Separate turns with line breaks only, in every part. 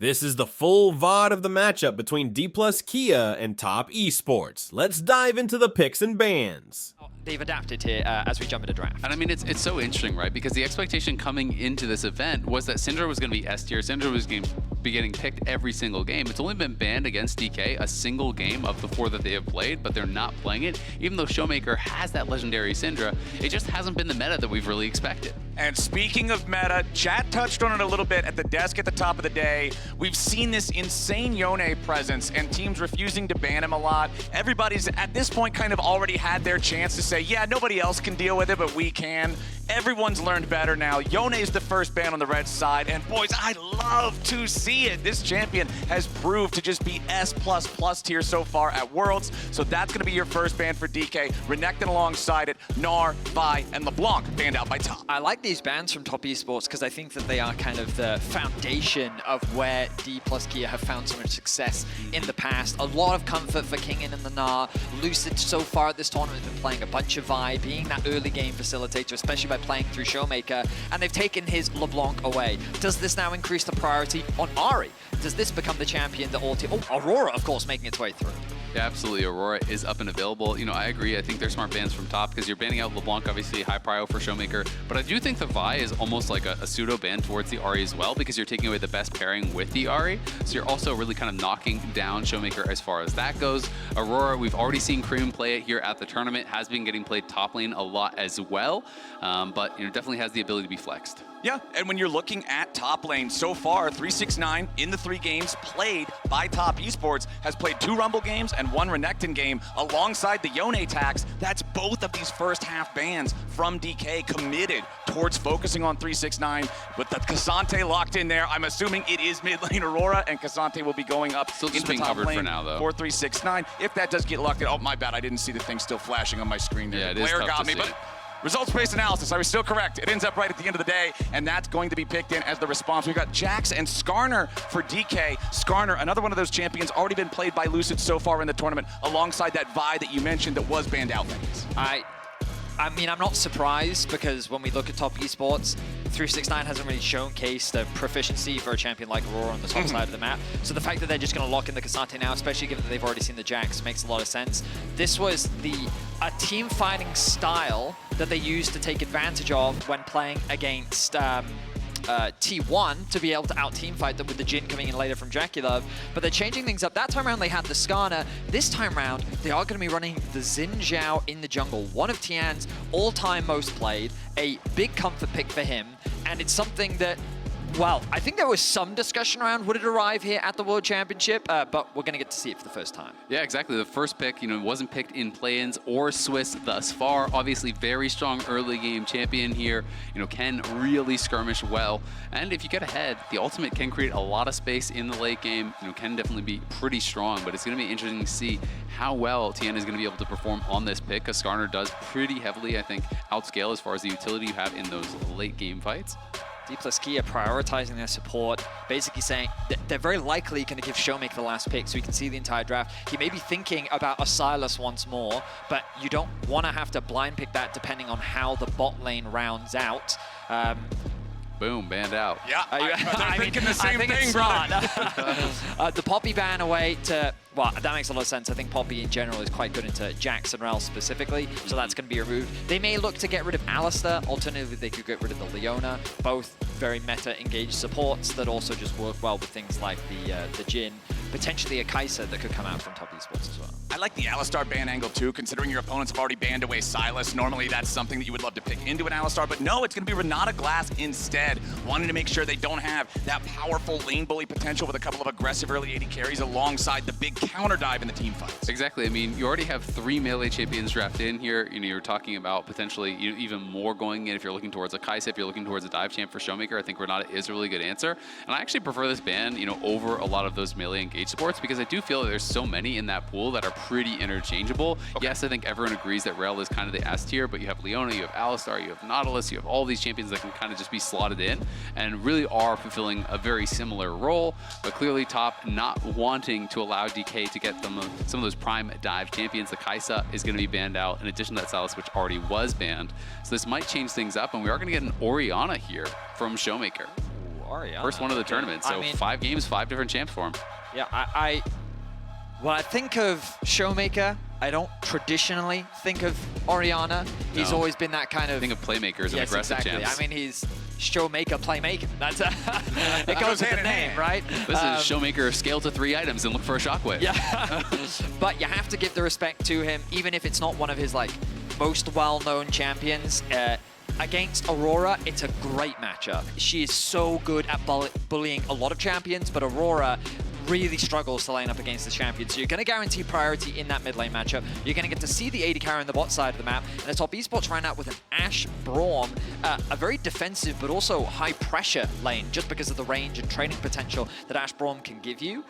This is the full VOD of the matchup between Dplus Kia and Top Esports. Let's dive into the picks and bans.
They've adapted here as we jump into draft.
And I mean, it's so interesting, right? Because the expectation coming into this event was that Syndra was going to be S tier. Syndra was going to be getting picked every single game. It's only been banned against DK a single game of the 4 that they have played, but they're not playing it. Even though Showmaker has that legendary Syndra, it just hasn't been the meta that we've really expected.
And speaking of meta, chat touched on it a little bit at the desk at the top of the day. We've seen this insane Yone presence and teams refusing to ban him a lot. Everybody's at this point kind of already had their chance to say, yeah, nobody else can deal with it, but we can. Everyone's learned better now. Yone's the first ban on the red side, and boys, I love to see it. This champion has proved to just be S++ tier so far at Worlds, so that's gonna be your first ban for DK. Renekton alongside it, Gnar, Vi, and LeBlanc banned out by Top.
I like these bans from Top Esports because I think that they are kind of the foundation of where Dplus Kia have found so much success in the past. A lot of comfort for Kingin and the Gnar. Lucid so far at this tournament has been playing a bunch of Vi, being that early game facilitator, especially by playing through Showmaker, and they've taken his LeBlanc away. Does this now increase the priority on Ahri? Does this become the champion that all Aurora, of course, making its way through?
Yeah, absolutely. Aurora is up and available. You know, I agree. I think they're smart bans from Top because you're banning out LeBlanc, obviously high prio for Showmaker. But I do think the Vi is almost like a pseudo ban towards the Ahri as well because you're taking away the best pairing with the Ahri. So you're also really kind of knocking down Showmaker as far as that goes. Aurora, we've already seen Cream play it here at the tournament. Has been getting played top lane a lot as well. But you know, definitely has the ability to be flexed.
Yeah, and when you're looking at top lane, so far, 369 in the 3 games played by Top Esports has played 2 Rumble games and 1 Renekton game alongside the Yone tax. That's both of these first half bans from DK committed towards focusing on 369. With the K'Sante locked in there, I'm assuming it is mid lane Aurora, and K'Sante will be going up
still just
into
being
top
covered
lane
for now, though.
For 369. If that does get locked in, oh my bad, I didn't see the thing still flashing on my screen there.
Yeah,
The
it is
glare
tough
got
to
me,
see.
but results-based analysis, I was still correct. It ends up right at the end of the day, and that's going to be picked in as the response. We've got Jax and Skarner for DK. Skarner, another one of those champions, already been played by Lucid so far in the tournament, alongside that Vi that you mentioned that was banned out.
I mean, I'm not surprised because when we look at Top Esports, 369 hasn't really showcased the proficiency for a champion like Aurora on the top side of the map. So the fact that they're just going to lock in the K'Sante now, especially given that they've already seen the Jax, makes a lot of sense. This was a team fighting style that they used to take advantage of when playing against T1 to be able to out-team fight them with the Jhin coming in later from Draculove, but they're changing things up. That time around they had the Skarner. This time around they are going to be running the Xin Zhao in the jungle, one of Tian's all-time most played, a big comfort pick for him, and it's something that, well, I think there was some discussion around would it arrive here at the World Championship, but we're going to get to see it for the first time.
Yeah, exactly. The first pick, you know, wasn't picked in play-ins or Swiss thus far. Obviously, very strong early game champion here. You know, can really skirmish well. And if you get ahead, the ultimate can create a lot of space in the late game. You know, can definitely be pretty strong, but it's going to be interesting to see how well Tien is going to be able to perform on this pick, because Skarner does pretty heavily, I think, outscale as far as the utility you have in those late game fights.
Dplus Kia prioritizing their support, basically saying that they're very likely going to give Showmaker the last pick so we can see the entire draft. He may be thinking about a Silas once more, but you don't want to have to blind pick that depending on how the bot lane rounds out.
Boom, banned out.
Yeah, I'm thinking the same thing,
it's
brother.
smart. The Poppy ban away to, well, that makes a lot of sense. I think Poppy in general is quite good into Jax and Rel specifically, so that's going to be removed. They may look to get rid of Alistar. Alternatively, they could get rid of the Leona. Both very meta-engaged supports that also just work well with things like the Jhin. Potentially a Kai'Sa that could come out from Top Esports as well.
I like the Alistar ban angle too, considering your opponents have already banned away Silas. Normally that's something that you would love to pick into an Alistar, but no, it's going to be Renata Glass instead, wanting to make sure they don't have that powerful lane bully potential with a couple of aggressive early AD carries alongside the big counter dive in the team fights.
Exactly. I mean, you already have 3 melee champions drafted in here. You know, you're talking about potentially even more going in if you're looking towards a Kai'Sa, if you're looking towards a dive champ for Showmaker. I think Renata is a really good answer. And I actually prefer this ban, you know, over a lot of those melee engaged supports because I do feel that there's so many in that pool that are pretty interchangeable. Okay. Yes, I think everyone agrees that Rel is kind of the S tier, but you have Leona, you have Alistar, you have Nautilus, you have all these champions that can kind of just be slotted in and really are fulfilling a very similar role, but clearly Top not wanting to allow DK to get them some of those prime dive champions. The Kai'Sa is going to be banned out in addition to that Silas, which already was banned. So this might change things up, and we are going to get an Orianna here from Showmaker.
Oriana.
First one of the tournament. So
I mean,
5 games, 5 different champs for him.
Yeah, when I think of Showmaker, I don't traditionally think of Oriana. He's
No.
always been that kind of...
Think of playmakers and
yes,
aggressive
exactly.
champs.
I mean, he's Showmaker, Playmaker. That's it goes with the name, right?
This is Showmaker, scale to 3 items and look for a shockwave.
Yeah, but you have to give the respect to him, even if it's not one of his like most well-known champions. Against Aurora, it's a great matchup. She is so good at bullying a lot of champions, but Aurora really struggles to lane up against the champion. So you're going to guarantee priority in that mid lane matchup. You're going to get to see the AD carry on the bot side of the map. And the top esports ran out with an Ashe Braum, a very defensive but also high pressure lane just because of the range and training potential that Ashe Braum can give you.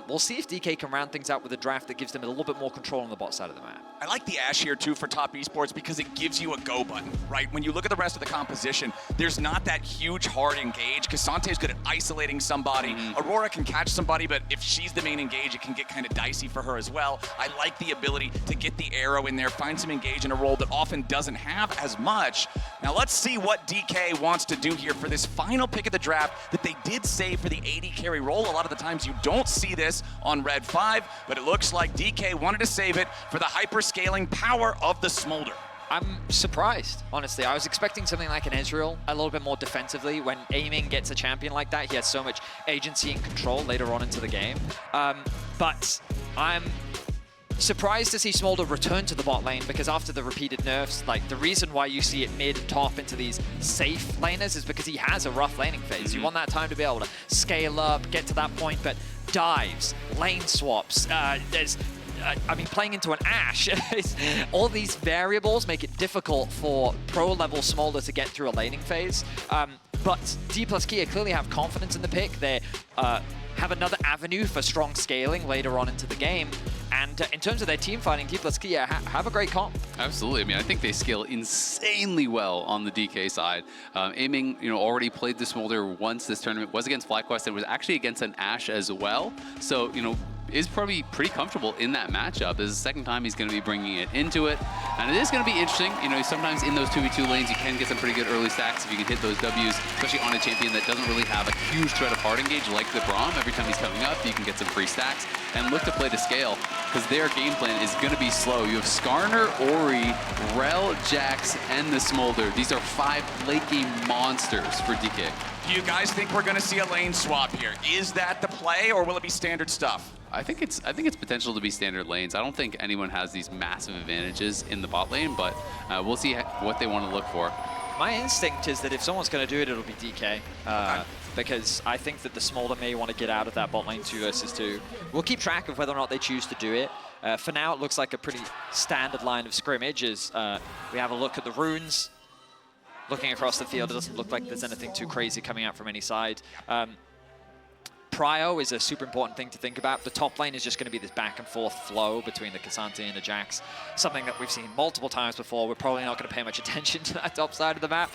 We'll see if DK can round things out with a draft that gives them a little bit more control on the bot side of the map.
I like the Ashe here too for top esports because it gives you a go button, right? When you look at the rest of the composition, there's not that huge hard engage. Kasante's good at isolating somebody. Aurora can catch somebody, but if she's the main engage, it can get kind of dicey for her as well. I like the ability to get the arrow in there, find some engage in a role that often doesn't have as much. Now let's see what DK wants to do here for this final pick of the draft that they did save for the AD carry role. A lot of the times you don't see this on Red 5, but it looks like DK wanted to save it for the hyper-scaling power of the Smolder.
I'm surprised, honestly. I was expecting something like an Ezreal, a little bit more defensively. When aiming gets a champion like that, he has so much agency and control later on into the game. But I'm surprised to see Smolder return to the bot lane because after the repeated nerfs, like the reason why you see it mid top into these safe laners is because he has a rough laning phase. You want that time to be able to scale up, get to that point, but dives, lane swaps, I mean, playing into an Ashe, all these variables make it difficult for pro-level Smolder to get through a laning phase. But Dplus Kia clearly have confidence in the pick. They have another avenue for strong scaling later on into the game. And in terms of their team fighting, Dplus Kia have a great comp.
Absolutely. I mean, I think they scale insanely well on the DK side. Aiming, already played the Smolder once this tournament. Was against FlyQuest. It was actually against an Ashe as well. So, is probably pretty comfortable in that matchup. This is the second time he's going to be bringing it into it. And it is going to be interesting. Sometimes in those 2v2 lanes, you can get some pretty good early stacks if you can hit those Ws, especially on a champion that doesn't really have a huge threat of hard engage like the Braum. Every time he's coming up, you can get some free stacks and look to play to scale because their game plan is going to be slow. You have Skarner, Ori, Rel, Jax, and the Smolder. These are 5 late game monsters for DK.
Do you guys think we're going to see a lane swap here? Is that the play, or will it be standard stuff?
I think it's potential to be standard lanes. I don't think anyone has these massive advantages in the bot lane, but we'll see what they want to look for.
My instinct is that if someone's going to do it, it'll be DK. Because I think that the Smolder may want to get out of that bot lane 2 versus 2. We'll keep track of whether or not they choose to do it. For now, it looks like a pretty standard line of scrimmage as we have a look at the runes. Looking across the field, it doesn't look like there's anything too crazy coming out from any side. Prio is a super important thing to think about. The top lane is just going to be this back and forth flow between the Kasante and the Jax. Something that we've seen multiple times before. We're probably not going to pay much attention to that top side of the map.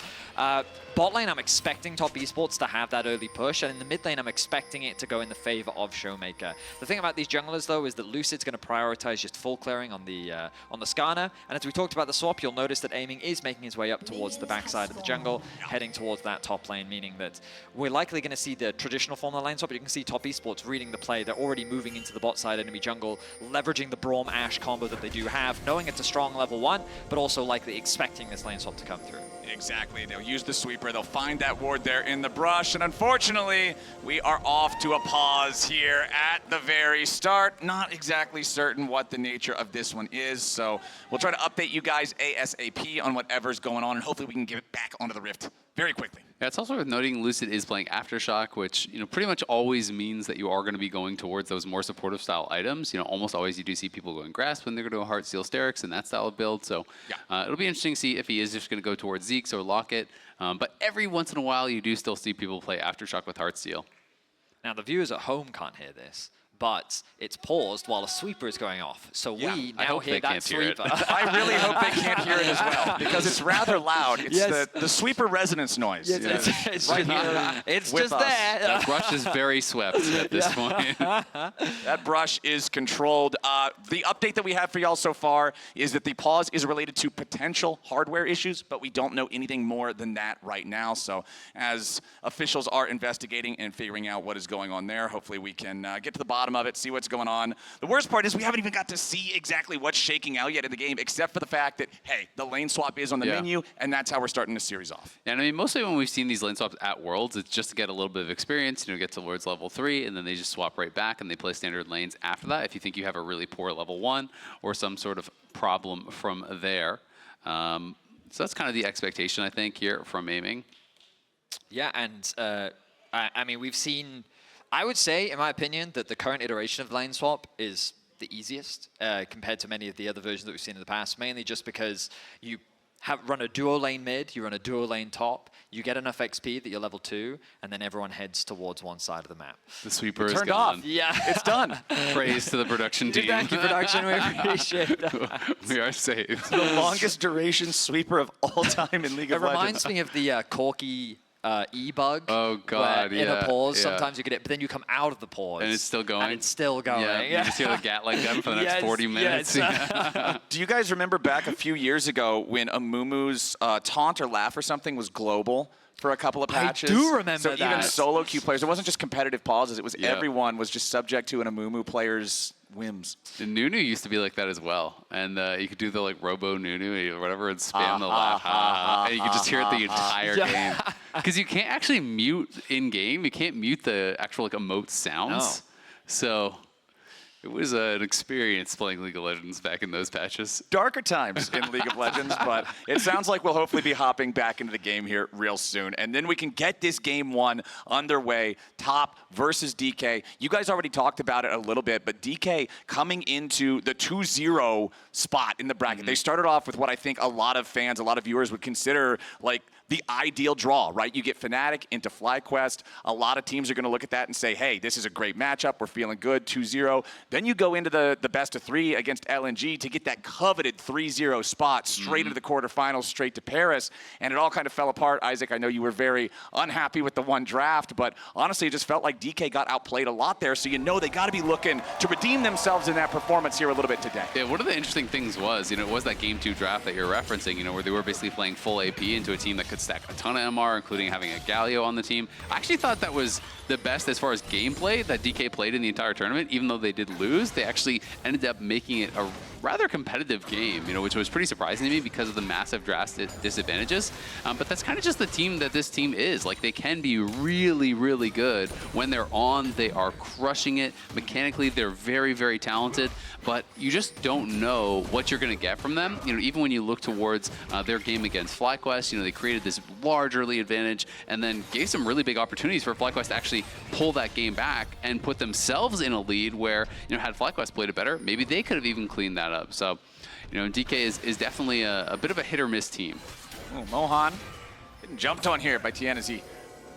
Bot lane, I'm expecting top esports to have that early push, and in the mid lane, I'm expecting it to go in the favor of Showmaker. The thing about these junglers, though, is that Lucid's going to prioritize just full clearing on the Skarner, and as we talked about the swap, you'll notice that aiming is making his way up towards the backside of the jungle, heading towards that top lane, meaning that we're likely going to see the traditional form of the lane swap, but you can see top esports reading the play. They're already moving into the bot side enemy jungle, leveraging the Braum Ashe combo that they do have, knowing it's a strong level 1, but also likely expecting this lane swap to come through.
Exactly. They'll use the sweeper. They'll find that ward there in the brush. And unfortunately, we are off to a pause here at the very start. Not exactly certain what the nature of this one is. So we'll try to update you guys ASAP on whatever's going on. And hopefully we can get it back onto the Rift very quickly.
Yeah, it's also worth noting Lucid is playing Aftershock, which pretty much always means that you are going to be going towards those more supportive style items. Almost always you do see people going Grasp when they're going to go Heartsteel Sterix and that style of build. So it'll be interesting to see if he is just going to go towards Zeke's or Locket. But every once in a while you do still see people play Aftershock with Heartsteel.
Now the viewers at home can't hear this, but it's paused while a sweeper is going off. So we
I
now
hope
hear
they
that
can't hear it.
sweeper.
I really hope they can't hear it as well, because it's rather loud. It's
Yes.
the sweeper resonance noise.
It's
Right
just,
here
it's
with
just
us.
there.
That brush is very swept at this point.
That brush is controlled. The update that we have for y'all so far is that the pause is related to potential hardware issues, but we don't know anything more than that right now. So as officials are investigating and figuring out what is going on there, hopefully we can get to the bottom of it, see what's going on. The worst part is we haven't even got to see exactly what's shaking out yet in the game, except for the fact that, hey, the lane swap is on the menu, and that's how we're starting the series off.
And I mean, mostly when we've seen these lane swaps at Worlds, it's just to get a little bit of experience, get towards level 3, and then they just swap right back and they play standard lanes after that if you think you have a really poor level 1 or some sort of problem from there. So that's kind of the expectation, I think, here from aiming.
Yeah, and I mean, we've seen, I would say, in my opinion, that the current iteration of lane swap is the easiest compared to many of the other versions that we've seen in the past, mainly just because you run a duo lane mid, you run a duo lane top, you get enough XP that you're level 2, and then everyone heads towards one side of the map.
The sweeper is
Turned
gone.
off.
Yeah.
It's done.
Praise to the production team.
Thank you, production. We appreciate that.
We are safe.
The longest duration sweeper of all time in League
It
of Legends.
reminds me of the Corky E-bug.
Oh, God,
where in a
yeah,
pause,
yeah.
sometimes you get it, but then you come out of the pause.
And it's still going?
And it's still going.
Yeah, you just hear the gat like that for the next
Yes,
40 minutes.
yes.
Do you guys remember back a few years ago when Amumu's taunt or laugh or something was global for a couple of patches?
do remember
so even
that.
solo queue players, it wasn't just competitive pauses, it was
Yeah.
everyone was just subject to an Amumu player's whims.
And Nunu used to be like that as well. And you could do the like Robo Nunu or whatever and spam the laugh. And you could just hear it the entire game. Because you can't actually mute in-game. You can't mute the actual like emote sounds.
No.
So it was an experience playing League of Legends back in those patches.
Darker times in League of Legends, but it sounds like we'll hopefully be hopping back into the game here real soon. And then we can get this game 1 underway, Top versus DK. You guys already talked about it a little bit, but DK coming into the 2-0 spot in the bracket. They started off with what I think a lot of fans, a lot of viewers would consider like the ideal draw, right? You get Fnatic into FlyQuest. A lot of teams are going to look at that and say, hey, this is a great matchup. We're feeling good, 2-0. Then you go into the best of 3 against LNG to get that coveted 3-0 spot straight into the quarterfinals, straight to Paris. And it all kind of fell apart. Isaac, I know you were very unhappy with the one draft, but honestly, it just felt like DK got outplayed a lot there. So they got to be looking to redeem themselves in that performance here a little bit today.
Yeah, one of the interesting things was, it was that Game 2 draft that you're referencing, where they were basically playing full AP into a team that could stack a ton of MR, including having a Galio on the team. I actually thought that was the best as far as gameplay that DK played in the entire tournament. Even though they did lose, they actually ended up making it a rather competitive game, which was pretty surprising to me because of the massive drastic disadvantages. But that's kind of just the team that this team is. Like, they can be really, really good. When they're on, they are crushing it. Mechanically, they're very, very talented, but you just don't know what you're going to get from them. Even when you look towards their game against FlyQuest, they created this large early advantage and then gave some really big opportunities for FlyQuest to actually pull that game back and put themselves in a lead where, had FlyQuest played it better, maybe they could have even cleaned that up. So, DK is definitely a bit of a hit or miss team.
Oh, Mohan getting jumped on here by Tien as he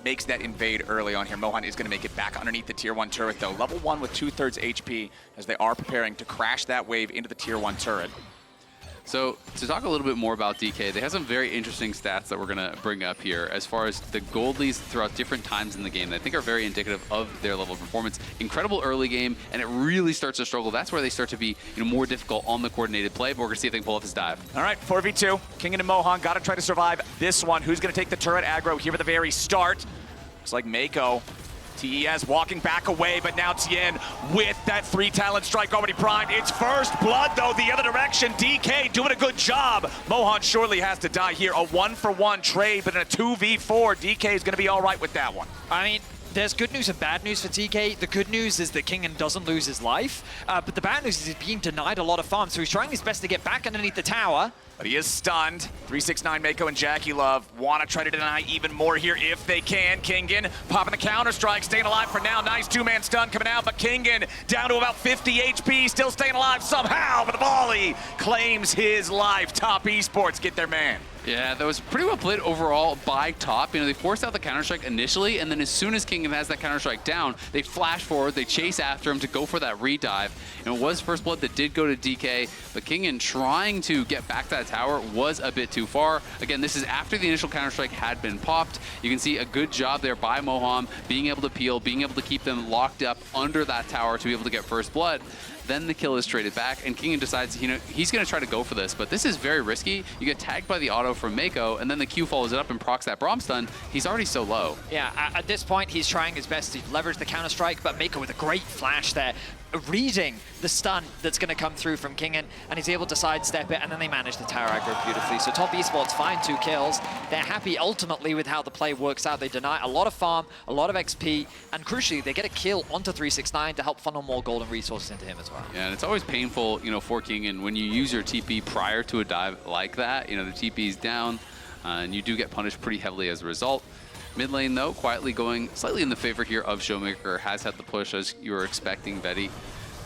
makes that invade early on here. Mohan is going to make it back underneath the tier 1 turret, though. Level 1 with 2/3 HP as they are preparing to crash that wave into the tier 1 turret.
So to talk a little bit more about DK, they have some very interesting stats that we're going to bring up here as far as the gold leads throughout different times in the game that I think are very indicative of their level of performance. Incredible early game, and it really starts to struggle. That's where they start to be more difficult on the coordinated play, but we're going to see if they can pull off his dive.
All right, 4v2. King and Mohan got to try to survive this one. Who's going to take the turret aggro here at the very start? Looks like Mako. TES walking back away, but now Tien with that 3-talent strike already primed. It's first blood, though, the other direction. DK doing a good job. Mohan surely has to die here. A 1-for-1 trade, but in a 2v4, DK is going to be all right with that one.
I mean, there's good news and bad news for TK. The good news is that Kingen doesn't lose his life, but the bad news is he's being denied a lot of farm, so he's trying his best to get back underneath the tower.
But he is stunned. 369 Mako and Jackie Love want to try to deny even more here if they can. Kingen popping the counter-strike, staying alive for now. Nice two-man stun coming out, but Kingen down to about 50 HP, still staying alive somehow, but the volley claims his life. Top Esports get their man.
Yeah, that was pretty well played overall by top. You know, they forced out the Counter-Strike initially, and then as soon as Kingen has that Counter-Strike down, they flash forward, they chase after him to go for that redive. And it was First Blood that did go to DK, but Kingen trying to get back that tower was a bit too far. Again, this is after the initial Counter-Strike had been popped. You can see a good job there by Moham, being able to peel, being able to keep them locked up under that tower to be able to get First Blood. Then the kill is traded back, and Kingen decides, you know, he's going to try to go for this, but this is very risky. You get tagged by the auto from Mako, and then the Q follows it up and procs that Braum stun. He's already so low.
Yeah, at this point, he's trying his best to leverage the Counter-Strike, but Mako with a great flash there, reading the stun that's going to come through from Kingen, and he's able to sidestep it, and then they manage the tower aggro beautifully. So Top Esports find 2 kills. They're happy ultimately with how the play works out. They deny a lot of farm, a lot of XP, and crucially, they get a kill onto 369 to help funnel more golden resources into him as well.
Yeah, and it's always painful, you know, for Kingen when you use your TP prior to a dive like that. You know, the TP is down, and you do get punished pretty heavily as a result. Mid lane, though, quietly going slightly in the favor here of Showmaker, has had the push as you were expecting, Vetty.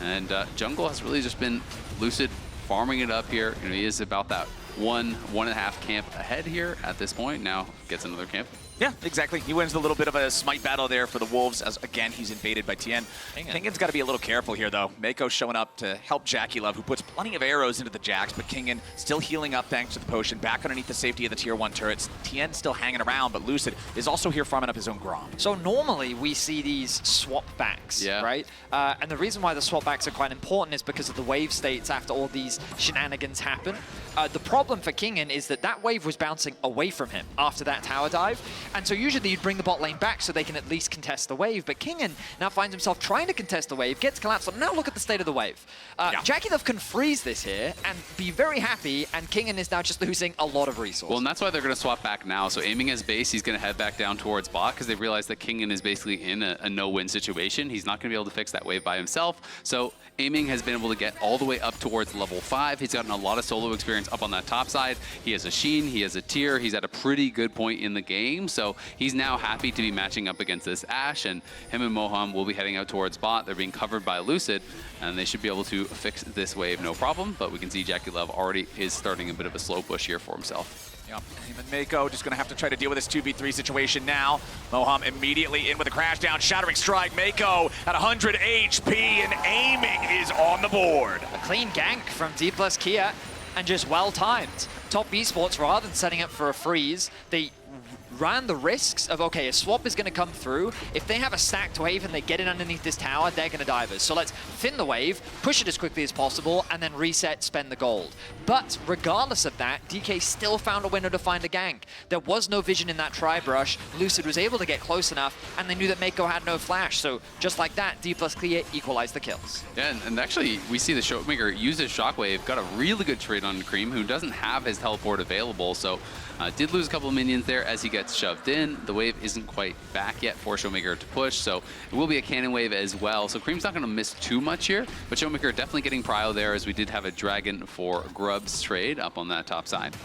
And jungle has really just been Lucid farming it up here. You know, he is about that 1.5 camp ahead here at this point. Now gets another camp.
Yeah, exactly. He wins a little bit of a smite battle there for the Wolves as, again, he's invaded by Tien. Kingen's got to be a little careful here, though. Mako showing up to help JackeyLove, who puts plenty of arrows into the Jacks, but Kingen still healing up thanks to the potion, back underneath the safety of the Tier 1 turrets. Tien still hanging around, but Lucid is also here farming up his own Grom.
So normally we see these swap backs, right? And the reason why the swap backs are quite important is because of the wave states after all these shenanigans happen. The problem for Kingen is that that wave was bouncing away from him after that tower dive, and so usually you'd bring the bot lane back so they can at least contest the wave, but Kingen now finds himself trying to contest the wave, gets collapsed, and now look at the state of the wave. JackeyLove can freeze this here and be very happy, and Kingen is now just losing a lot of resources.
Well, and that's why they're going to swap back now. So aiming his base, he's going to head back down towards bot because they realize that Kingen is basically in a no-win situation. He's not going to be able to fix that wave by himself. So aiming has been able to get all the way up towards level 5. He's gotten a lot of solo experience up on that top side. He has a Sheen, he has a Tier, he's at a pretty good point in the game. So he's now happy to be matching up against this Ashe, and him and Moham will be heading out towards bot. They're being covered by Lucid, and they should be able to fix this wave no problem. But we can see JackeyLove already is starting a bit of a slow push here for himself.
Yep, him and Mako just going to have to try to deal with this 2v3 situation now. Moham immediately in with a crash down, shattering strike. Mako at 100 HP, and aiming is on the board.
A clean gank from Dplus Kia, and just well-timed. Top Esports, rather than setting up for a freeze, they ran the risks of, okay, a swap is going to come through. If they have a stacked wave and they get in underneath this tower, they're going to dive us. So let's thin the wave, push it as quickly as possible, and then reset, spend the gold. But regardless of that, DK still found a window to find a gank. There was no vision in that tri-brush. Lucid was able to get close enough, and they knew that Mako had no flash. So just like that, Dplus Clear equalized the kills.
Yeah, and actually, we see the Showmaker use his Shockwave, got a really good trade on Cream, who doesn't have his teleport available. So did lose a couple of minions there as he gets shoved in. The wave isn't quite back yet for Showmaker to push, so it will be a cannon wave as well. So Cream's not going to miss too much here, but Showmaker definitely getting prio there, as we did have a Dragon for Grubs trade up on that top side.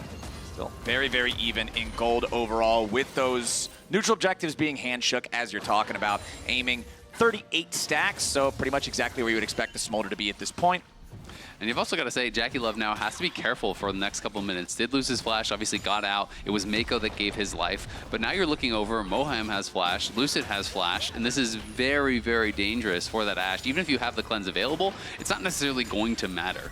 Still very, very even in gold overall, with those neutral objectives being handshook, as you're talking about. Aiming 38 stacks, so pretty much exactly where you would expect the Smolder to be at this point.
And you've also got to say, JackeyLove now has to be careful for the next couple of minutes. Did lose his flash, obviously got out. It was Mako that gave his life. But now you're looking over, Moham has flash, Lucid has flash, and this is very, very dangerous for that Ashe. Even if you have the cleanse available, it's not necessarily going to matter.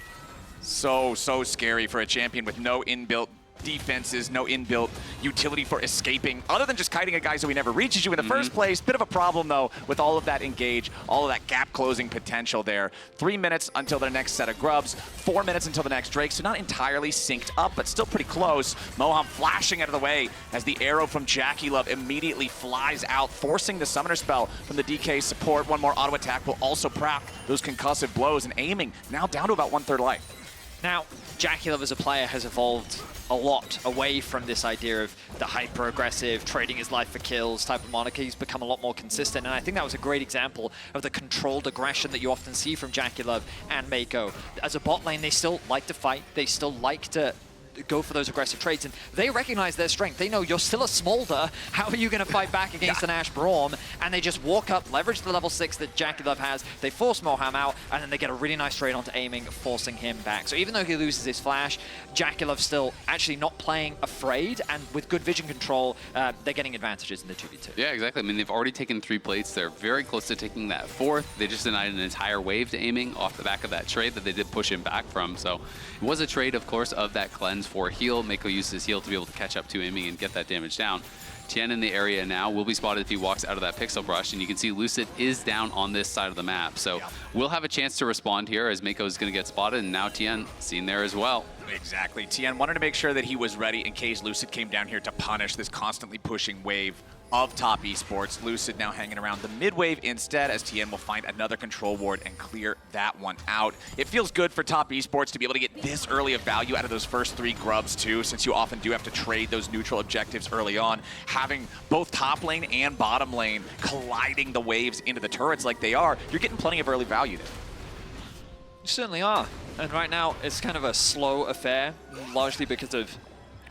So scary for a champion with no inbuilt defenses, no inbuilt utility for escaping, other than just kiting a guy so he never reaches you in the first place. Bit of a problem, though, with all of that engage, all of that gap-closing potential there. 3 minutes until their next set of grubs, 4 minutes until the next Drake, so not entirely synced up, but still pretty close. Moham flashing out of the way as the arrow from JackeyLove immediately flies out, forcing the summoner spell from the DK support. One more auto attack will also proc those concussive blows, and aiming now down to about 1/3 life.
Now, JackeyLove as a player has evolved a lot away from this idea of the hyper-aggressive, trading his life for kills type of moniker. He's become a lot more consistent, and I think that was a great example of the controlled aggression that you often see from JackeyLove and Mako. As a bot lane, they still like to fight. They still like to go for those aggressive trades. And they recognize their strength. They know you're still a Smolder. How are you going to fight back against an Ashe Braum? And they just walk up, leverage the level 6 that JackeyLove has. They force Moham out, and then they get a really nice trade onto aiming, forcing him back. So even though he loses his flash, JackeyLove still actually not playing afraid, and with good vision control, they're getting advantages in the 2v2.
Yeah, exactly. I mean, they've already taken 3 plates. They're very close to taking that 4th. They just denied an entire wave to aiming off the back of that trade that they did push him back from. So it was a trade, of course, of that cleanse for heal. Mako used his heal to be able to catch up to aiming and get that damage down. Tien in the area now will be spotted if he walks out of that pixel brush, and you can see Lucid is down on this side of the map. So we'll have a chance to respond here as Mako is going to get spotted, and now Tien seen there as well.
Exactly. Tien wanted to make sure that he was ready in case Lucid came down here to punish this constantly pushing wave of top esports. Lucid now hanging around the mid wave instead, as Tien will find another control ward and clear that one out. It feels good for top esports to be able to get this early of value out of those first 3 grubs too, since you often do have to trade those neutral objectives early on. Having both top lane and bottom lane colliding the waves into the turrets like they are, you're getting plenty of early value there.
You certainly are. And right now, it's kind of a slow affair, largely because of,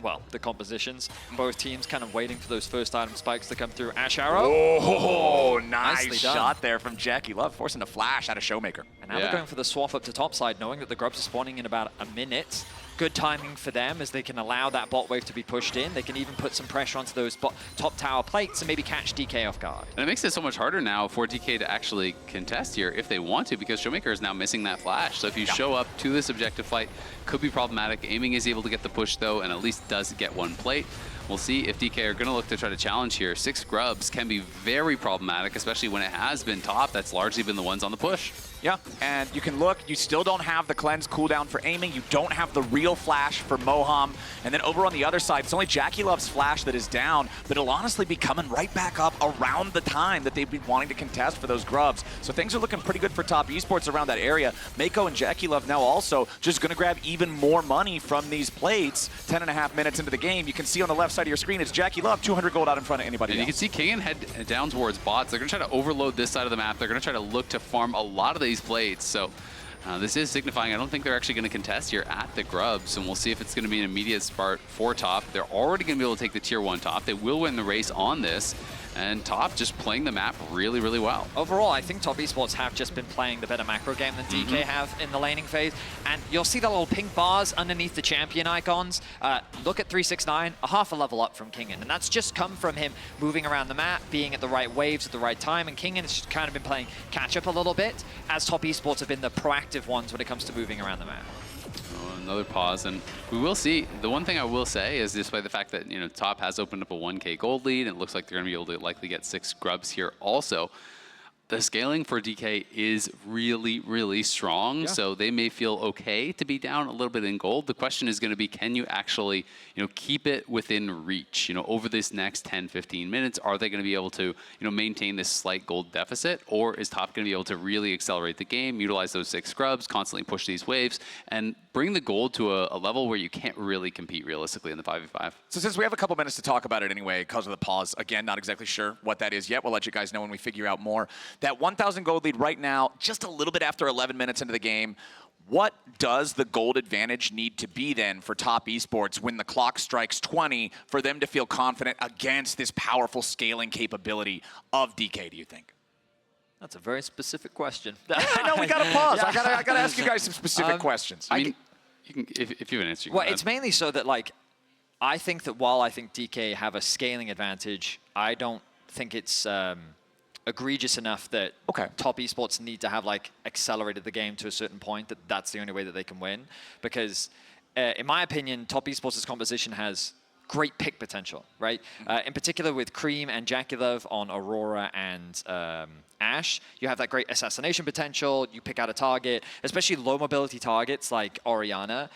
well, the compositions. Both teams kind of waiting for those first item spikes to come through. Ash Arrow.
Oh, nice
Nicely done.
shot there from JackeyLove, forcing a flash out of Showmaker.
And now they're going for the swath up to top side, knowing that the grubs are spawning in about a minute. Good timing for them, as they can allow that bot wave to be pushed in. They can even put some pressure onto those top tower plates and maybe catch DK off guard.
And it makes it so much harder now for DK to actually contest here if they want to, because Showmaker is now missing that flash. So if you show up to this objective fight, could be problematic. Aiming is able to get the push though, and at least does get 1 plate. We'll see if DK are going to look to try to challenge here. 6 grubs can be very problematic, especially when it has been top. That's largely been the ones on the push.
Yeah, and you can look, you still don't have the cleanse cooldown for aiming, you don't have the real flash for Moham, and then over on the other side, it's only JackeyLove's flash that is down, but it'll honestly be coming right back up around the time that they've been wanting to contest for those grubs. So things are looking pretty good for top esports around that area. Mako and JackeyLove now also just gonna grab even more money from these plates. 10.5 minutes into the game, you can see on the left side of your screen, it's JackeyLove, 200 gold out in front of anybody
And
else.
you can see King head down towards bots. They're going to try to overload this side of the map. They're going to try to look to farm a lot of these plates. So this is signifying I don't think they're actually going to contest here at the grubs, and we'll see if it's going to be an immediate start for top. They're already going to be able to take the tier 1 top. They will win the race on this, and top just playing the map really, really well.
Overall, I think top esports have just been playing the better macro game than DK have in the laning phase. And you'll see the little pink bars underneath the champion icons. Look at 369, a half a level up from Kingen. And that's just come from him moving around the map, being at the right waves at the right time. And Kingen has just kind of been playing catch up a little bit, as top esports have been the proactive ones when it comes to moving around the map.
Another pause, and we will see. The one thing I will say is, despite the fact that top has opened up a 1K gold lead, and it looks like they're going to be able to likely get 6 grubs here also, the scaling for DK is really, really strong, so they may feel okay to be down a little bit in gold. The question is going to be, can you actually keep it within reach over this next 10-15 minutes? Are they going to be able to maintain this slight gold deficit, or is top going to be able to really accelerate the game, utilize those 6 scrubs, constantly push these waves, and bring the gold to a level where you can't really compete realistically in the 5v5?
So since we have a couple minutes to talk about it anyway, because of the pause, again, not exactly sure what that is yet. We'll let you guys know when we figure out more. That 1,000 gold lead right now, just a little bit after 11 minutes into the game. What does the gold advantage need to be then for top esports when the clock strikes 20 for them to feel confident against this powerful scaling capability of DK, do you think?
That's a very specific question.
I know, we got to pause. I got to ask you guys some specific questions.
I mean, you can, if you have an answer, you can
Well,
go
it's
ahead.
mainly so that, I think that while I think DK have a scaling advantage, I don't think it's egregious enough that top esports need to have accelerated the game to a certain point, that's the only way that they can win. Because in my opinion, top esports' composition has great pick potential, right? In particular with Cream and JackeyLove on Aurora and Ashe, you have that great assassination potential. You pick out a target, especially low mobility targets like Orianna.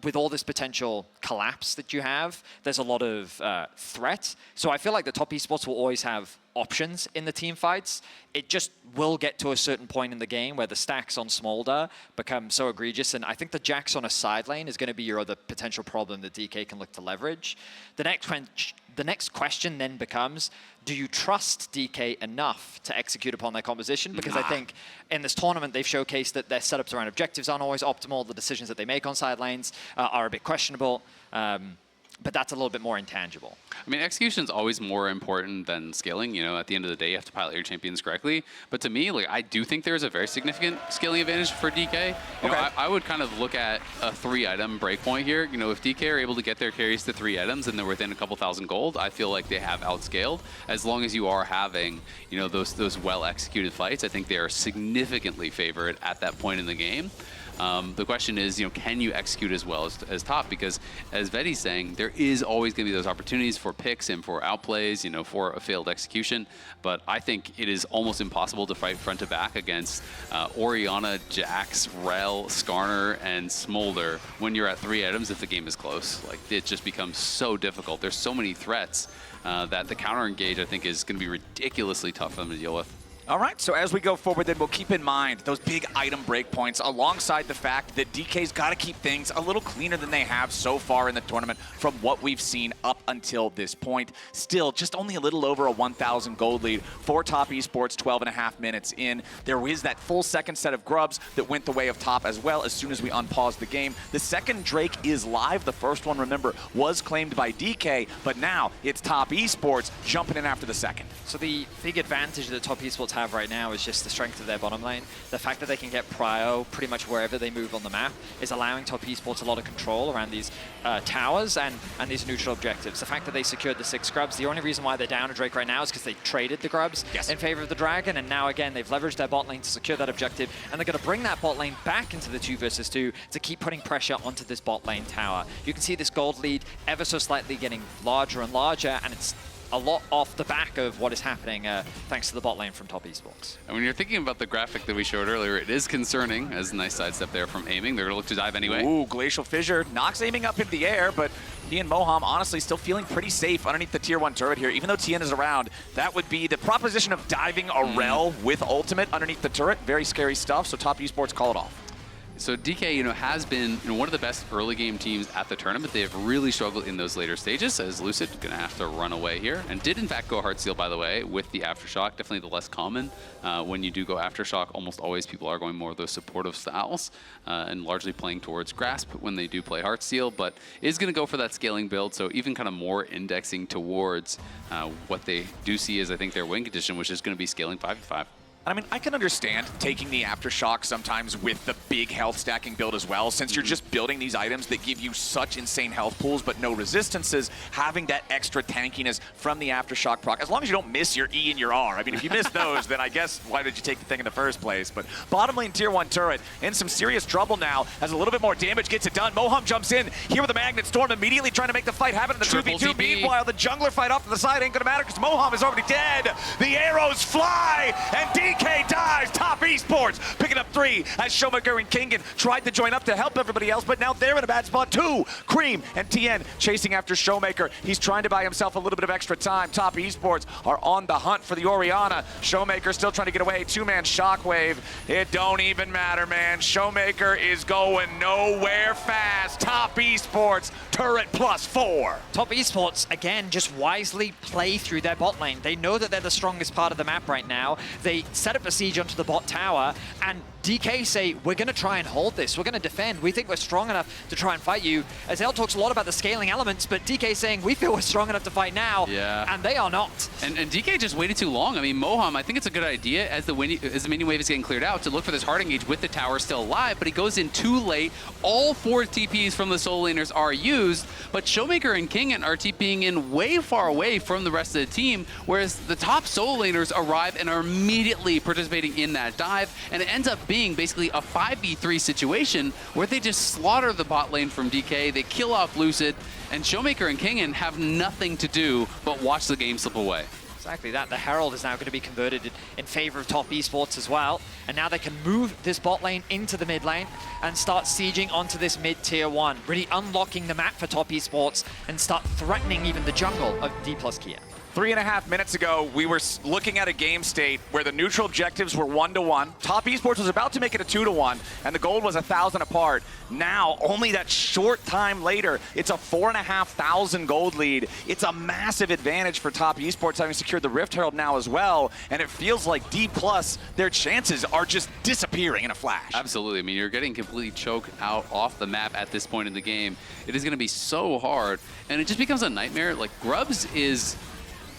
With all this potential collapse that you have, there's a lot of threat. So I feel like the top esports will always have options in the team fights. It just will get to a certain point in the game where the stacks on Smolder become so egregious, and I think the Jax on a side lane is going to be your other potential problem that DK can look to leverage. The next question then becomes, do you trust DK enough to execute upon their composition? Because I think in this tournament, they've showcased that their setups around objectives aren't always optimal. The decisions that they make on side lanes are a bit questionable. But that's a little bit more intangible.
I mean, execution is always more important than scaling. You know, at the end of the day, you have to pilot your champions correctly. But to me, like, I do think there's a very significant scaling advantage for DK. You know, I would kind of look at a 3-item breakpoint here. You know, if DK are able to get their carries to 3 items and they're within a couple thousand gold, I feel like they have outscaled. As long as you are having, you know, those well-executed fights, I think they are significantly favored at that point in the game. The question is, you know, can you execute as well as top? Because as Vetti's saying, there is always going to be those opportunities for picks and for outplays, you know, for a failed execution. But I think it is almost impossible to fight front to back against Orianna, Jax, Rel, Skarner, and Smolder when you're at 3 items if the game is close. Like, it just becomes so difficult. There's so many threats that the counter engage, I think, is going to be ridiculously tough for them to deal with.
All right, so as we go forward, then we'll keep in mind those big item breakpoints alongside the fact that DK's got to keep things a little cleaner than they have so far in the tournament from what we've seen up until this point. Still, just only a little over a 1,000 gold lead for Top Esports 12.5 minutes in. There is that full second set of grubs that went the way of Top as well as soon as we unpaused the game. The second Drake is live. The first one, remember, was claimed by DK, but now it's Top Esports jumping in after the second.
So the big advantage that Top Esports have right now is just the strength of their bottom lane. The fact that they can get prio pretty much wherever they move on the map is allowing Top Esports a lot of control around these towers and these neutral objectives. The fact that they secured the 6 grubs, the only reason why they're down a Drake right now is because they traded the grubs in favor of the Dragon, and now again they've leveraged their bot lane to secure that objective, and they're going to bring that bot lane back into the 2 versus 2 to keep putting pressure onto this bot lane tower. You can see this gold lead ever so slightly getting larger and larger, and it's a lot off the back of what is happening thanks to the bot lane from Top Esports.
And when you're thinking about the graphic that we showed earlier, it is concerning, as a nice sidestep there from aiming. They're going to look to dive anyway.
Ooh, Glacial Fissure knocks aiming up into the air, but he and Moham honestly still feeling pretty safe underneath the tier 1 turret here. Even though TN is around, that would be the proposition of diving a Rel with ultimate underneath the turret. Very scary stuff, so Top Esports call it off.
So DK, you know, has been, you know, one of the best early game teams at the tournament. They have really struggled in those later stages, as Lucid going to have to run away here. And did, in fact, go Heartsteel, by the way, with the Aftershock. Definitely the less common. When you do go Aftershock, almost always people are going more of those supportive styles and largely playing towards Grasp when they do play Heartsteel. But is going to go for that scaling build, so even kind of more indexing towards what they do see as, I think, their win condition, which is going to be scaling 5v5.
I mean, I can understand taking the Aftershock sometimes with the big health stacking build as well, since you're just building these items that give you such insane health pools but no resistances, having that extra tankiness from the Aftershock proc, as long as you don't miss your E and your R. I mean, if you miss those, then I guess why did you take the thing in the first place? But bottom lane tier 1 turret in some serious trouble now, as a little bit more damage gets it done. Moham jumps in here with a Magnet Storm, immediately trying to make the fight happen in the 2v2. Meanwhile, the jungler fight off to the side ain't gonna matter because Moham is already dead. The arrows fly, and DK dies. Top Esports picking up 3 as Showmaker and Kingen tried to join up to help everybody else, but now they're in a bad spot too. Cream and TN chasing after Showmaker. He's trying to buy himself a little bit of extra time. Top Esports are on the hunt for the Orianna. Showmaker still trying to get away. 2-man Shockwave. It don't even matter, man. Showmaker is going nowhere fast. Top Esports, turret +4.
Top Esports, again, just wisely play through their bot lane. They know that they're the strongest part of the map right now. They set up a siege onto the bot tower, and DK say, we're going to try and hold this. We're going to defend. We think we're strong enough to try and fight you. Azale talks a lot about the scaling elements, but DK saying, we feel we're strong enough to fight now, and they are not.
And DK just waited too long. I mean, Moham, I think it's a good idea as the minion wave is getting cleared out to look for this hard engage with the tower still alive, but he goes in too late. All 4 TPs from the solo laners are used, but Showmaker and Kingen are TPing in way far away from the rest of the team, whereas the top solo laners arrive and are immediately participating in that dive, and it ends up being basically a 5v3 situation where they just slaughter the bot lane from DK, they kill off Lucid, and Showmaker and Kingen have nothing to do but watch the game slip away.
Exactly that. The Herald is now going to be converted in favor of Top Esports as well, and now they can move this bot lane into the mid lane and start sieging onto this mid tier 1, really unlocking the map for Top Esports and start threatening even the jungle of Dplus Kia.
3.5 minutes ago, we were looking at a game state where the neutral objectives were 1-1. Top Esports was about to make it a 2-1, and the gold was 1,000 apart. Now, only that short time later, it's a 4,500 gold lead. It's a massive advantage for Top Esports, having secured the Rift Herald now as well, and it feels like Dplus, their chances are just disappearing in a flash.
Absolutely. I mean, you're getting completely choked out off the map at this point in the game. It is going to be so hard, and it just becomes a nightmare. Like, Grubs is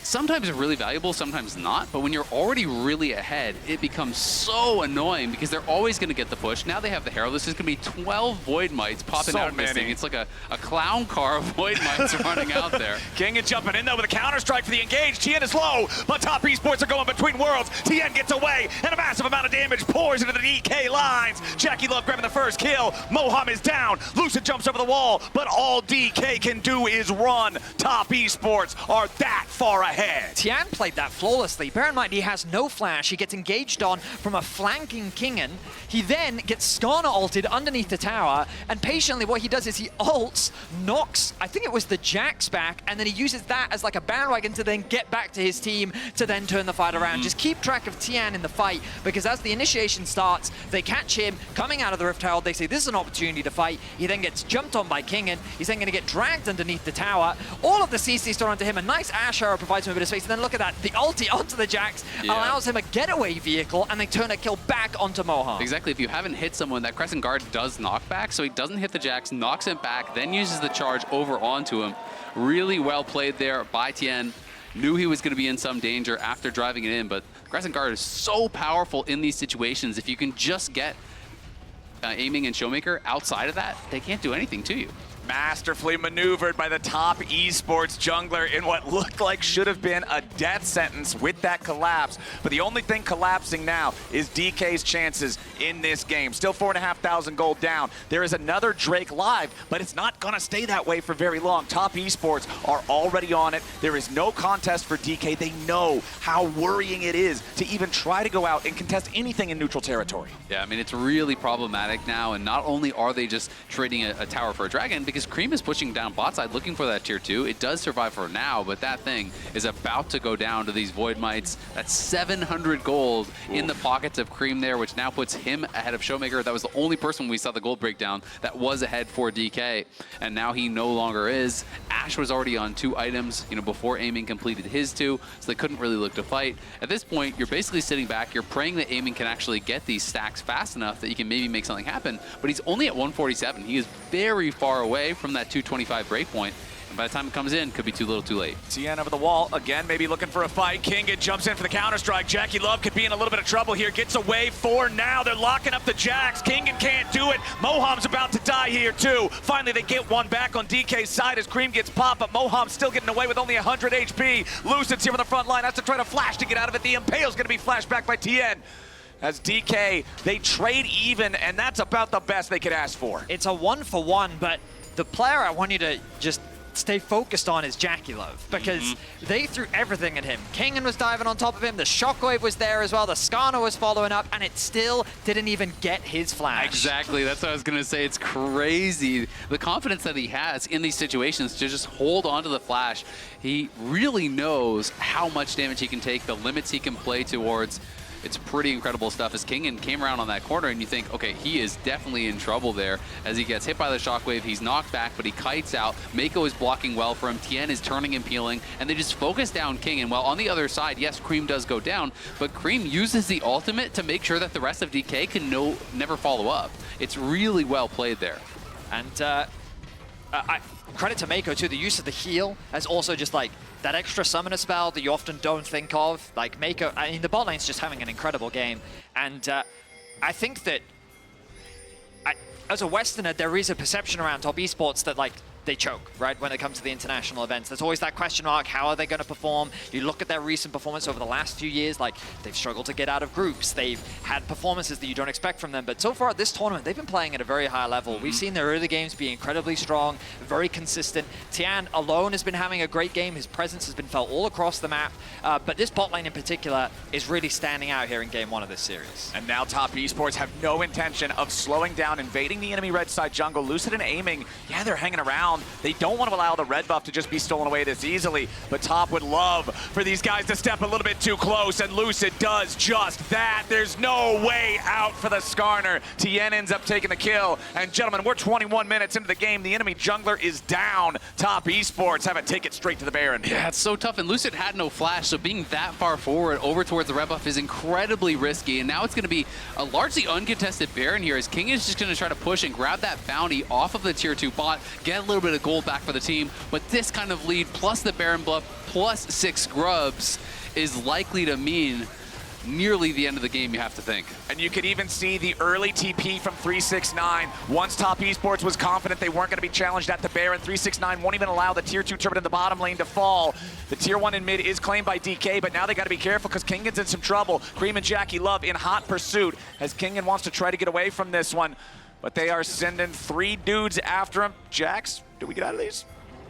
sometimes really valuable, sometimes not, but when you're already really ahead, it becomes so annoying because they're always going to get the push. Now they have the Herald. This is going to be 12 Void Mites popping out of this thing. It's like a clown car of Void Mites running out there.
King is jumping in, though, with a counter-strike for the engage. Tien is low, but Top Esports are going between worlds. Tien gets away, and a massive amount of damage pours into the DK lines. Jackie Love grabbing the first kill. Moham is down. Lucid jumps over the wall, but all DK can do is run. Top Esports are that far ahead.
Tien played that flawlessly. Bear in mind, he has no flash. He gets engaged on from a flanking Kingen. He then gets Skarner ulted underneath the tower, and patiently what he does is he ults, knocks, I think it was the Jax back, and then he uses that as like a bandwagon to then get back to his team to then turn the fight around. Just keep track of Tien in the fight, because as the initiation starts, they catch him coming out of the Rift Herald. They say this is an opportunity to fight. He then gets jumped on by Kingen. He's then going to get dragged underneath the tower. All of the CC thrown onto him. A nice Ash arrow provides him a bit of space, and then look at that. The ulti onto the Jax allows him a getaway vehicle, and they turn a kill back onto Moham.
Exactly. If you haven't hit someone, that Crescent Guard does knock back, so he doesn't hit the Jax, knocks him back, then uses the charge over onto him. Really well played there by Tien. Knew he was going to be in some danger after driving it in, but Crescent Guard is so powerful in these situations. If you can just get aiming and Showmaker outside of that, they can't do anything to you.
Masterfully maneuvered by the Top Esports jungler in what looked like should have been a death sentence with that collapse. But the only thing collapsing now is DK's chances in this game. Still 4,500 gold down. There is another Drake live, but it's not going to stay that way for very long. Top Esports are already on it. There is no contest for DK. They know how worrying it is to even try to go out and contest anything in neutral territory.
Yeah, I mean, it's really problematic now, and not only are they just trading a tower for a dragon, because Cream is pushing down bot side looking for that tier 2. It does survive for now, but that thing is about to go down to these Void Mites. That's 700 gold in the pockets of Cream there, which now puts him ahead of Showmaker. That was the only person when we saw the gold breakdown that was ahead for DK, and now he no longer is. Ash was already on 2 items, before Aiming completed his 2, so they couldn't really look to fight. At this point, you're basically sitting back, you're praying that Aiming can actually get these stacks fast enough that you can maybe make something happen, but he's only at 147. He is very far away from that 225 breakpoint, and by the time it comes in, could be too little too late.
Tien over the wall, again, maybe looking for a fight. Kingen jumps in for the counter-strike. Jackie Love could be in a little bit of trouble here. Gets away for now. They're locking up the Jax. Kingen can't do it. Moham's about to die here, too. Finally, they get one back on DK's side as Cream gets popped, but Moham's still getting away with only 100 HP. Lucid's here on the front line. Has to try to flash to get out of it. The Impale's going to be flashed back by Tien. As DK, they trade even, and that's about the best they could ask for.
It's a 1-for-1, but the player I want you to just stay focused on is Jackie Love, because they threw everything at him. Kingen was diving on top of him, the Shockwave was there as well, the Skarner was following up, and it still didn't even get his flash.
Exactly, that's what I was going to say. It's crazy. The confidence that he has in these situations to just hold on to the flash. He really knows how much damage he can take, the limits he can play towards. It's pretty incredible stuff as Kingen came around on that corner, and you think, okay, he is definitely in trouble there as he gets hit by the Shockwave. He's knocked back, but he kites out. Mako is blocking well for him. Tien is turning and peeling, and they just focus down Kingen. Well, on the other side, yes, Cream does go down, but Cream uses the ultimate to make sure that the rest of DK can never follow up. It's really well played there.
And credit to Mako too, the use of the heal as also just like that extra summoner spell that you often don't think of. Like Mako, I mean, the bot lane's just having an incredible game. And I think that as a Westerner, there is a perception around Top Esports that like they choke, right, when it comes to the international events. There's always that question mark, how are they going to perform? You look at their recent performance over the last few years, like they've struggled to get out of groups. They've had performances that you don't expect from them. But so far at this tournament, they've been playing at a very high level. We've seen their early games be incredibly strong, very consistent. Tien alone has been having a great game. His presence has been felt all across the map. But this bot lane in particular is really standing out here in game 1 of this series.
And now Top Esports have no intention of slowing down, invading the enemy red side jungle. Lucid and Aiming, yeah, they're hanging around. down. They don't want to allow the red buff to just be stolen away this easily, but Top would love for these guys to step a little bit too close, and Lucid does just that. There's no way out for the Skarner. Tien ends up taking the kill, and gentlemen, we're 21 minutes into the game. The enemy jungler is down. Top Esports have it take it straight to the Baron.
Yeah, it's so tough, and Lucid had no flash, so being that far forward over towards the red buff is incredibly risky, and now it's going to be a largely uncontested Baron here, as King is just going to try to push and grab that bounty off of the tier 2 bot, get a little bit of gold back for the team, but this kind of lead plus the Baron buff plus 6 scrubs is likely to mean nearly the end of the game, you have to think.
And you could even see the early TP from 369. Once Top Esports was confident they weren't going to be challenged at the Baron, 369 won't even allow the tier 2 turret in the bottom lane to fall. The tier 1 in mid is claimed by DK, but now they got to be careful because Kingan's in some trouble. Cream and Jackie Love in hot pursuit as Kingan wants to try to get away from this one, but they are sending 3 dudes after him. Jax, do we get out of these?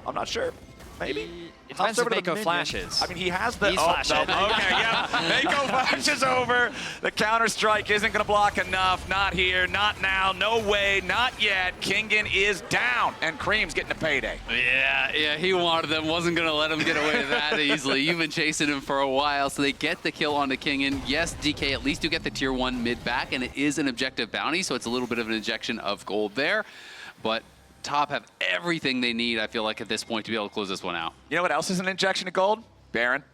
I'm not sure. Maybe?
It depends if Mako flashes.
I mean, he has the...
He's
oh,
flashing.
no, okay, yeah. Mako flashes over. The counter-strike isn't going to block enough. Not here, not now, no way, not yet. Kingan is down, and Cream's getting a payday.
Yeah, he wanted them. Wasn't going to let him get away that easily. You've been chasing him for a while, so they get the kill onto Kingan. Yes, DK at least do get the tier 1 mid back, and it is an objective bounty, so it's a little bit of an injection of gold there. But Top have everything they need, I feel like, at this point to be able to close this one out.
You know what else is an injection of gold? Baron.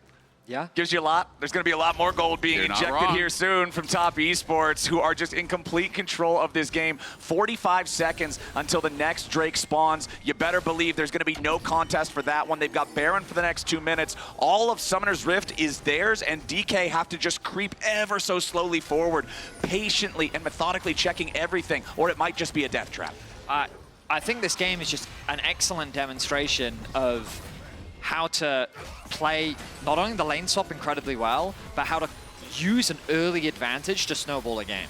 Yeah.
Gives you a lot. There's going to be a lot more gold being injected here soon from Top Esports, who are just in complete control of this game. 45 seconds until the next Drake spawns. You better believe there's going to be no contest for that one. They've got Baron for the next 2 minutes. All of Summoner's Rift is theirs, and DK have to just creep ever so slowly forward, patiently and methodically checking everything, or it might just be a death trap.
I think this game is just an excellent demonstration of how to play not only the lane swap incredibly well, but how to use an early advantage to snowball a game.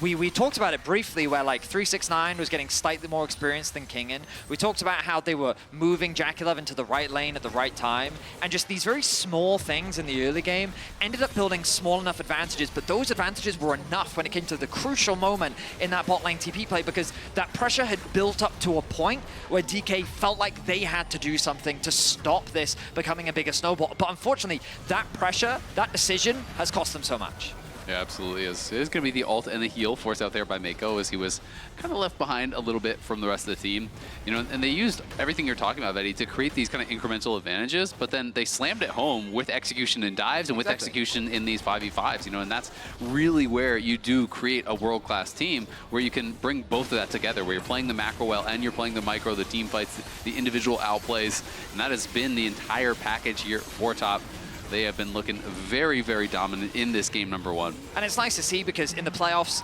We talked about it briefly where like 369 was getting slightly more experience than Kingan. We talked about how they were moving Jackie into the right lane at the right time, and just these very small things in the early game ended up building small enough advantages, but those advantages were enough when it came to the crucial moment in that bot lane TP play, because that pressure had built up to a point where DK felt like they had to do something to stop this becoming a bigger snowball. But unfortunately, that pressure, that decision has cost them so much.
Yeah, absolutely is. It is going to be the ult and the heal forced out there by Mako, as he was kind of left behind a little bit from the rest of the team. You know, and they used everything you're talking about, Eddie, to create these kind of incremental advantages, but then they slammed it home with execution in dives and with execution in these 5v5s, you know, and that's really where you do create a world-class team where you can bring both of that together, where you're playing the macro well and you're playing the micro, the team fights, the individual outplays, and that has been the entire package here for Top. They have been looking very, very dominant in this game number 1.
And it's nice to see because in the playoffs,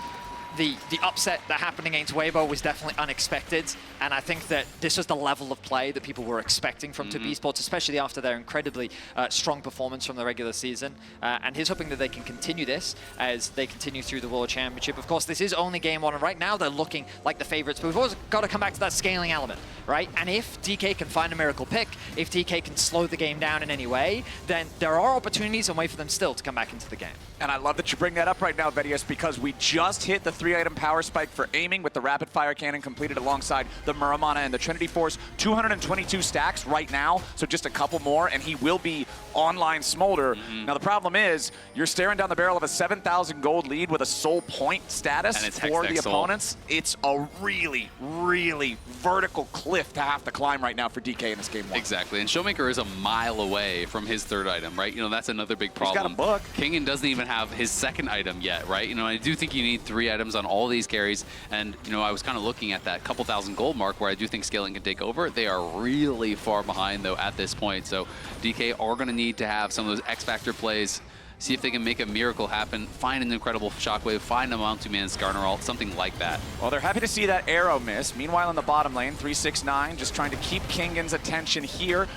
the upset that happened against Weibo was definitely unexpected, and I think that this was the level of play that people were expecting from Top Esports, especially after their incredibly strong performance from the regular season. And he's hoping that they can continue this as they continue through the World Championship. Of course, this is only game 1, and right now they're looking like the favorites, but we've always got to come back to that scaling element, right? And if DK can find a miracle pick, if DK can slow the game down in any way, then there are opportunities and way for them still to come back into the game.
And I love that you bring that up right now, Vedius, because we just hit the 3-item power spike for aiming with the rapid fire cannon completed alongside the Muramana and the Trinity Force. 222 stacks right now, so just a couple more, and he will be online Smolder. Now, the problem is you're staring down the barrel of a 7,000 gold lead with a soul point status for the opponents. It's a really, really vertical cliff to have to climb right now for DK in this game 1.
Exactly, and Showmaker is a mile away from his 3rd item, right? You know, that's another big problem.
He's got a book.
Kingan doesn't even have his 2nd item yet, right? You know, I do think you need 3 items on all these carries, and, you know, I was kind of looking at that couple thousand gold mark where I do think scaling can take over. They are really far behind, though, at this point, so DK are going to need to have some of those X-Factor plays, see if they can make a miracle happen, find an incredible shockwave, find a multi-man Skarner ult, something like that.
Well, they're happy to see that arrow miss. Meanwhile, in the bottom lane, 369 just trying to keep Kingan's attention here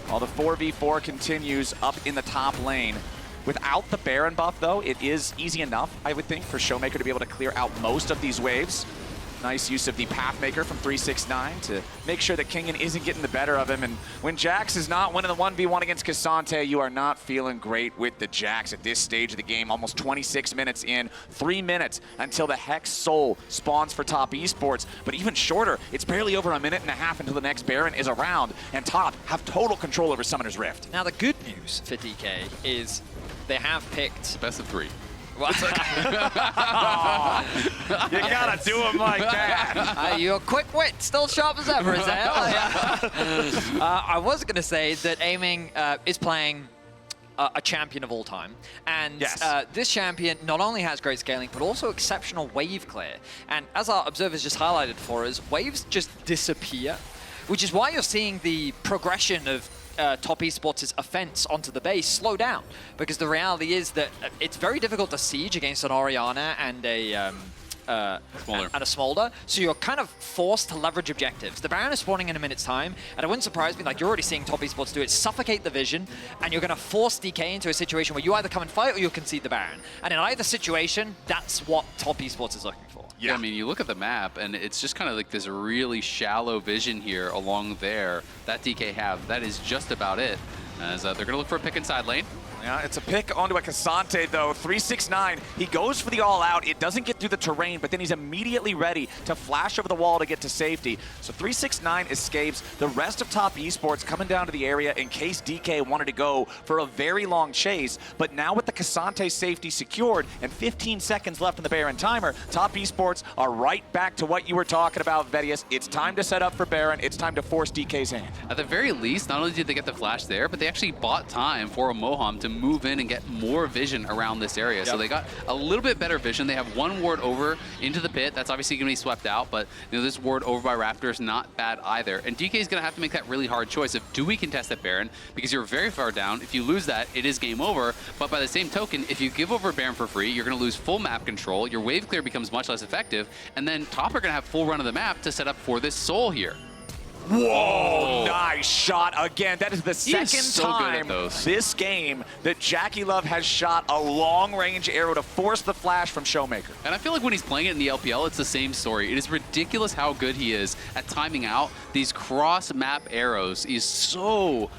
while the 4v4 continues up in the top lane. Without the Baron buff, though, it is easy enough, I would think, for Showmaker to be able to clear out most of these waves. Nice use of the Pathmaker from 369 to make sure that Kingen isn't getting the better of him. And when Jax is not winning the 1v1 against Cassante, you are not feeling great with the Jax at this stage of the game. Almost 26 minutes in, 3 minutes until the Hex Soul spawns for Top Esports. But even shorter, it's barely over a minute and a half until the next Baron is around, and Top have total control over Summoner's Rift.
Now the good news for DK is they have picked...
Best of 3.
Well,
You gotta do him like that.
your quick wit, still sharp as ever, is that? I was going to say that Aiming is playing a champion of all time. And
Yes.
this champion not only has great scaling, but also exceptional wave clear. And as our observers just highlighted for us, waves just disappear, which is why you're seeing the progression of Top Esports' offense onto the base slow down, because the reality is that it's very difficult to siege against an Orianna and a Smolder, so you're kind of forced to leverage objectives. The Baron is spawning in a minute's time, and it wouldn't surprise me, like you're already seeing Top Esports do it, suffocate the vision, and you're going to force DK into a situation where you either come and fight or you'll concede the Baron. And in either situation, that's what Top Esports is looking for.
Yeah, I mean, you look at the map, and it's just kind of like this really shallow vision here along there that DK have. That is just about it, as they're going to look for a pick inside lane.
Yeah, it's a pick onto a Cassante, though. 369, he goes for the all-out. It doesn't get through the terrain, but then he's immediately ready to flash over the wall to get to safety. So 369 escapes. The rest of Top Esports coming down to the area in case DK wanted to go for a very long chase. But now with the Cassante safety secured and 15 seconds left on the Baron timer, Top Esports are right back to what you were talking about, Vedius. It's time to set up for Baron. It's time to force DK's hand.
At the very least, not only did they get the flash there, but they actually bought time for a Moham to move in and get more vision around this area. Yep. So they got a little bit better vision. They have one ward over into the pit. That's obviously going to be swept out, but you know, this ward over by Raptor is not bad either. And DK is going to have to make that really hard choice of, do we contest that Baron? Because you're very far down. If you lose that, it is game over. But by the same token, if you give over Baron for free, you're going to lose full map control. Your wave clear becomes much less effective. And then Top are going to have full run of the map to set up for this soul here.
Whoa, nice shot again. That is the second time
those.
this game that Jackie Love has shot a long-range arrow to force the flash from Showmaker.
And I feel like when he's playing it in the LPL, it's the same story. It is ridiculous how good he is at timing out these cross-map arrows. He's so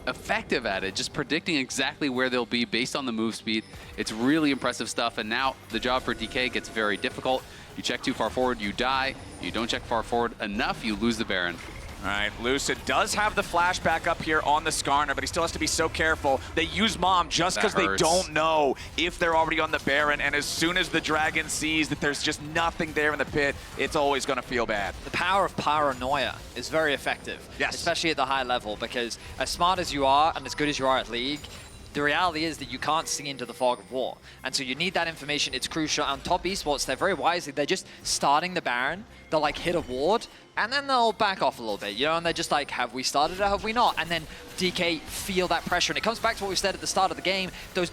effective at it, just predicting exactly where they'll be based on the move speed. It's really impressive stuff, and now the job for DK gets very difficult. You check too far forward, you die. You don't check far forward enough, you lose the Baron.
All right, Lucid does have the flashback up here on the Skarner, but he still has to be so careful. They use Mom just because they don't know if they're already on the Baron, and as soon as the Dragon sees that there's just nothing there in the pit, it's always going to feel bad.
The power of paranoia is very effective,
yes,
especially at the high level, because as smart as you are and as good as you are at League, the reality is that you can't see into the fog of war. And so you need that information. It's crucial. On Top Esports, they're very wisely, they're just starting the Baron. They'll like hit a ward, and then they'll back off a little bit, you know, and they're just like, have we started or have we not? And then DK feel that pressure. And it comes back to what we said at the start of the game, those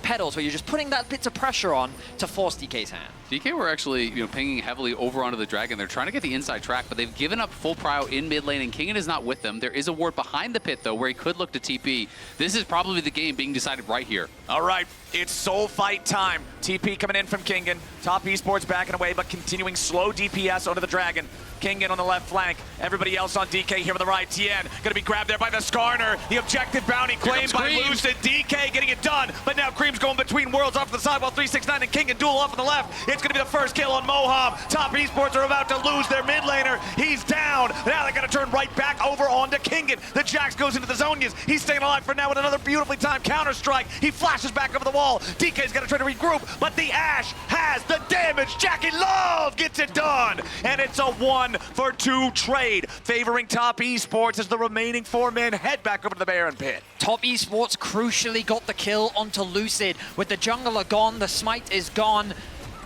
pedals where you're just putting that bits of pressure on to force DK's hand.
DK were actually, pinging heavily over onto the Dragon. They're trying to get the inside track, but they've given up full prio in mid lane, and Kingen is not with them. There is a ward behind the pit, though, where he could look to TP. This is probably the game being decided right here.
All right, it's soul fight time. TP coming in from Kingen. Top Esports backing away, but continuing slow DPS onto the Dragon. Kingen on the left flank. Everybody else on DK here on the right. Tien gonna be grabbed there by the Skarner. The objective bounty claimed by Lucid. DK getting it done, but now Cream's going between worlds off to the side while 369 and Kingen duel off on the left. It's gonna be the first kill on Moham. Top Esports are about to lose their mid laner. He's down. Now they're gonna turn right back over onto Kingen. The Jax goes into the Zonias. He's staying alive for now with another beautifully timed counter strike. He flashes back over the wall. DK's gonna try to regroup, but the Ashe has the damage. Jackie Love gets it done, and it's a 1-for-2 trade, favoring Top Esports as the remaining 4 men head back over to the Baron pit.
Top Esports crucially got the kill onto Lucid. With the jungler gone, the smite is gone.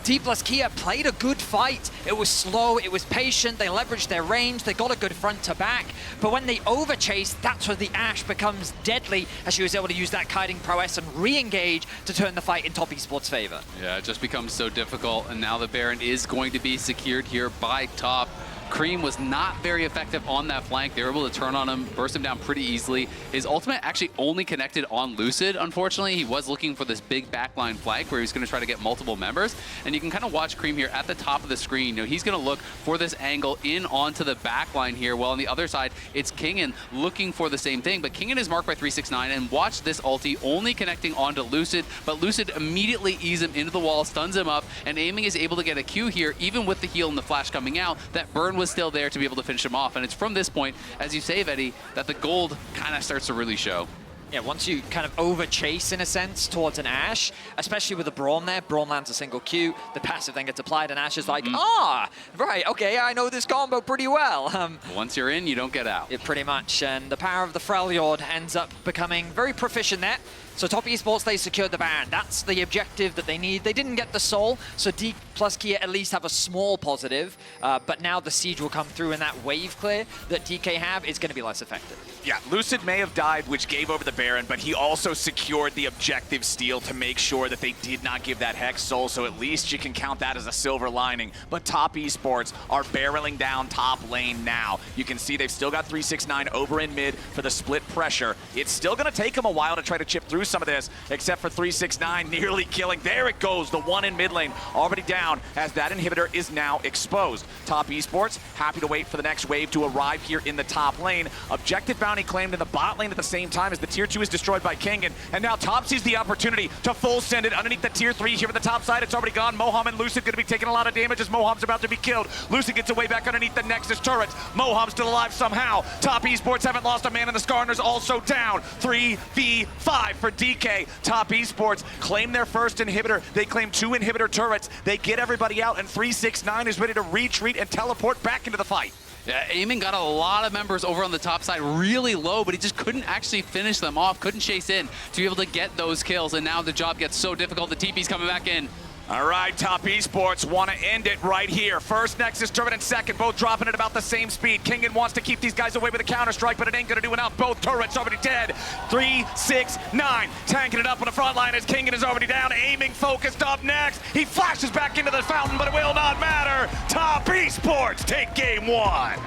Dplus Kia played a good fight. It was slow, it was patient, they leveraged their range, they got a good front to back. But when they overchase, that's where the Ashe becomes deadly, as she was able to use that kiting prowess and re-engage to turn the fight in Top Esports' favor.
Yeah, it just becomes so difficult, and now the Baron is going to be secured here by Top. Cream was not very effective on that flank. They were able to turn on him, burst him down pretty easily. His ultimate actually only connected on Lucid, unfortunately. He was looking for this big backline flank where he was going to try to get multiple members. And you can kind of watch Cream here at the top of the screen. You know, he's going to look for this angle in onto the backline here. While on the other side, it's Kingen looking for the same thing. But Kingen is marked by 369, and watch this ulti only connecting onto Lucid. But Lucid immediately eases him into the wall, stuns him up, and Aiming is able to get a Q here, even with the heal and the flash coming out. That burn was still there to be able to finish him off. And it's from this point, as you say, Eddie, that the gold kind of starts to really show.
Yeah, once you kind of over-chase, in a sense, towards an Ashe, especially with a Braum there, Braum lands a single Q, the passive then gets applied, and Ashe is like, right, okay, I know this combo pretty well.
Once you're in, you don't get out.
Yeah, pretty much, and the power of the Freljord ends up becoming very proficient there. So Top Esports, they secured the Baron. That's the objective that they need. They didn't get the Soul, so Dplus Kia at least have a small positive, but now the Siege will come through, and that wave clear that DK have is going to be less effective.
Yeah, Lucid may have died, which gave over the Baron, but he also secured the objective steal to make sure that they did not give that Hex Soul, so at least you can count that as a silver lining. But Top Esports are barreling down top lane now. You can see they've still got 369 over in mid for the split pressure. It's still going to take them a while to try to chip through some of this, except for 369 nearly killing. There it goes, the one in mid lane already down as that inhibitor is now exposed. Top Esports happy to wait for the next wave to arrive here in the top lane. Objective bounty claimed in the bot lane at the same time as the tier 2 is destroyed by Kingen, and now Top sees the opportunity to full send it underneath the tier 3 here at the top side. It's already gone. Moham and Lucid going to be taking a lot of damage as Moham's about to be killed. Lucid gets away back underneath the Nexus turrets. Moham's still alive somehow. Top Esports haven't lost a man, and the Skarner's also down. 3v5 for DK. Top Esports claim their first inhibitor. They claim 2 inhibitor turrets. They get everybody out, and 369 is ready to retreat and teleport back into the fight.
Yeah, Eamon got a lot of members over on the top side really low, but he just couldn't actually finish them off, couldn't chase in to be able to get those kills, and now the job gets so difficult. The TP's coming back in.
All right, Top Esports want to end it right here. First Nexus turret and second, both dropping at about the same speed. Kingen wants to keep these guys away with a counter-strike, but it ain't going to do enough. Both turrets already dead. 369 tanking it up on the front line as Kingen is already down. Aiming focused up next. He flashes back into the fountain, but it will not matter. Top Esports take game 1.